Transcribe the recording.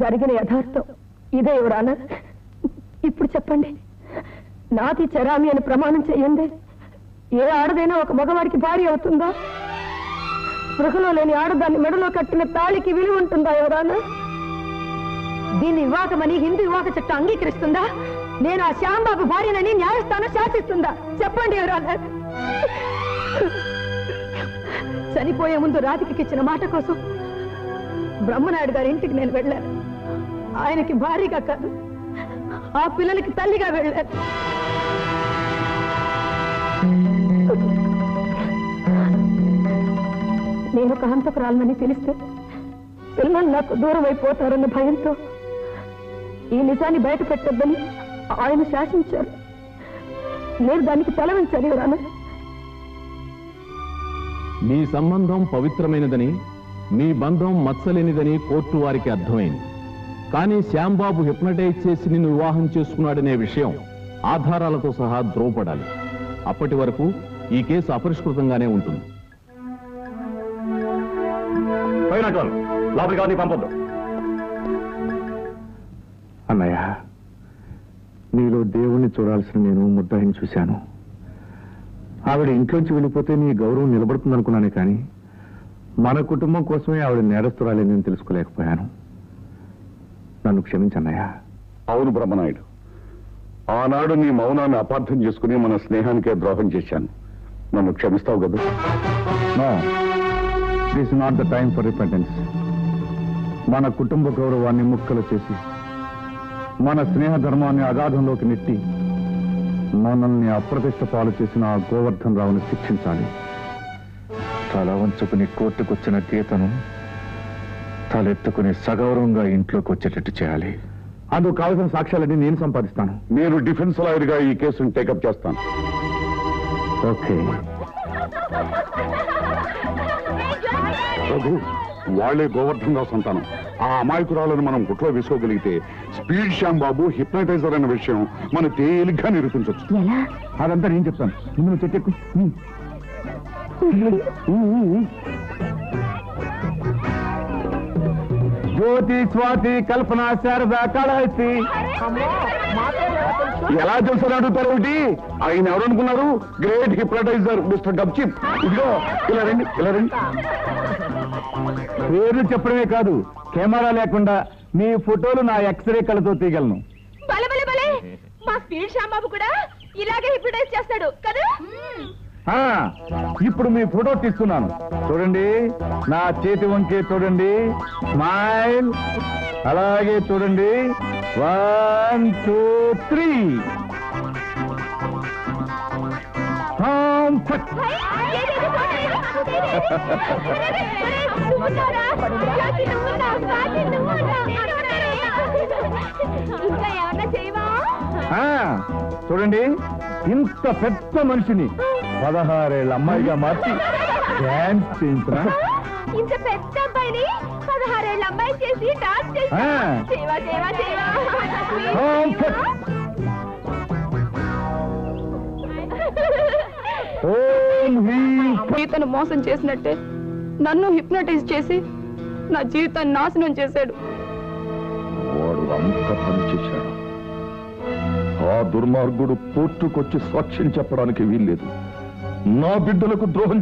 జరిగిన యథార్థం ఇదే యువరానా. ఇప్పుడు చెప్పండి, నాతి చరామి అని ప్రమాణం చెయ్యండి, ఏ ఆడదైనా ఒక మగవాడికి భార్య అవుతుందా? స్పృహలో లేని ఆడదాన్ని మెడలో కట్టిన తాళికి విలువ ఉంటుందా యువరానా? దీన్ని వివాహమని హిందూ వివాహ చట్టం అంగీకరిస్తుందా? నేను ఆ శ్యాంబాబు భార్యనని న్యాయస్థానం శాసిస్తుందా? చెప్పండి యువరానా. చనిపోయే ముందు రాధికకి ఇచ్చిన మాట కోసం బ్రహ్మనాయుడు గారి ఇంటికి నేను వెళ్ళాను. ఆయనకి భార్యగా కాదు, ఆ పిల్లలకి తల్లిగా వెళ్ళాను. నేను ఒక హంతకురాలనని తెలిస్తే పిల్లలు నాకు దూరం అయిపోతారన్న భయంతో ఈ నిజాన్ని బయట పెట్టొద్దని ఆయన శాసించారు. నేను దానికి తల వంచాను యువరానా. మీ సంబంధం పవిత్రమైనదని, మీ బంధం మచ్చలేనిదని కోర్టు వారికి అర్థమైంది. కానీ శ్యాంబాబు హిప్నటైజ్ చేసి నిన్ను వివాహం చేసుకున్నాడనే విషయం ఆధారాలతో సహా ధ్రువపడాలి. అప్పటి వరకు ఈ కేసు అపరిష్కృతంగానే ఉంటుంది. పంపొద్దు. అన్నయ్య, నీలో దేవుణ్ణి చూడాల్సిన నేను ముద్దాయిని చూశాను. ఆవిడ ఇంట్లోంచి వెళ్ళిపోతే నీ గౌరవం నిలబడుతుందనుకున్నానే కానీ మన కుటుంబం కోసమే ఆవిడ నేరస్తురాలని నేను తెలుసుకోలేకపోయాను. నన్ను క్షమించన్నయ్యా. అవును బ్రహ్మనాయుడు, ఆనాడు నీ మౌనాన్ని అపార్థం చేసుకుని మన స్నేహానికే ద్రోహం చేశాను. నన్ను క్షమిస్తావు కదా? No, this not the time for repentance. మన కుటుంబ గౌరవాన్ని ముక్కలు చేసి మన స్నేహ ధర్మాన్ని అగాధంలోకి నెట్టి మనల్ని అప్రతిష్ట పాలు చేసిన ఆ గోవర్ధన్ రావుని శిక్షించాలి. తల వంచుకుని కోర్టుకొచ్చిన గీతను తలెత్తుకుని సగౌరవంగా ఇంట్లోకి వచ్చేటట్టు చేయాలి. అందుకు కావలసిన సాక్ష్యాలన్నీ నేను సంపాదిస్తాను. నేను డిఫెన్స్ లాయర్గా ఈ కేసును టేకప్ చేస్తాను. ఓకే. రఘు, వాళ్లే గోవర్ధన్ రావు సంతానం. ఆ అమాయకురాలను మనం గుట్లో వేసుకోగలిగితే స్పీడ్ శ్యాంబాబు హిప్నటైజర్ అనే విషయం మనం తేలిగ్గా నిరూపించవచ్చు. అదంతా నేను చెప్తాను. ముందు చెట్టెక్కు. జ్యోతి, స్వాతి, కల్పన, శారద, కాళహస్తి. ఎలా తెలుసు అడుగుతారు ఒకటి? ఆయన ఎవరనుకున్నారు? గ్రేట్ హిప్నటైజర్ మిస్టర్ గబ్చిప్. ఇదిగో ఇలా రండి, ఇలా రండి. పేర్లు చెప్పడమే కాదు, కెమెరా లేకుండా మీ ఫోటోలు నా ఎక్స్రే కళ్ళతో తీయగలను. మా స్పీడ్ శ్యాంబాబు కూడా ఇలాగే హిప్నటైజ్ చేస్తాడు కదా? ఇప్పుడు మీ ఫోటో తీస్తున్నాను, చూడండి. నా చేతి వంకే చూడండి, స్మైల్. అలాగే చూడండి. 1 2 3. చూడండి, ఇంత పెద్ద మనిషిని 16 ఏళ్ల అమ్మాయిగా మార్చి డాన్స్ చేయించిన. ఇంత పెద్ద అబ్బాయిని 16 ఏళ్ల అమ్మాయి చేసి డాన్స్ జీవితాన్ని మోసం చేసినట్టే నన్ను హిప్నటైజ్ చేసి నా జీవితాన్ని నాశనం చేశాడు. వాడు అంత పని చేశాడు. ఆ దుర్మార్గుడు కోర్టుకొచ్చి సాక్ష్యం చెప్పడానికి వీల్లేదు. నా బిడ్డలకు ద్రోహం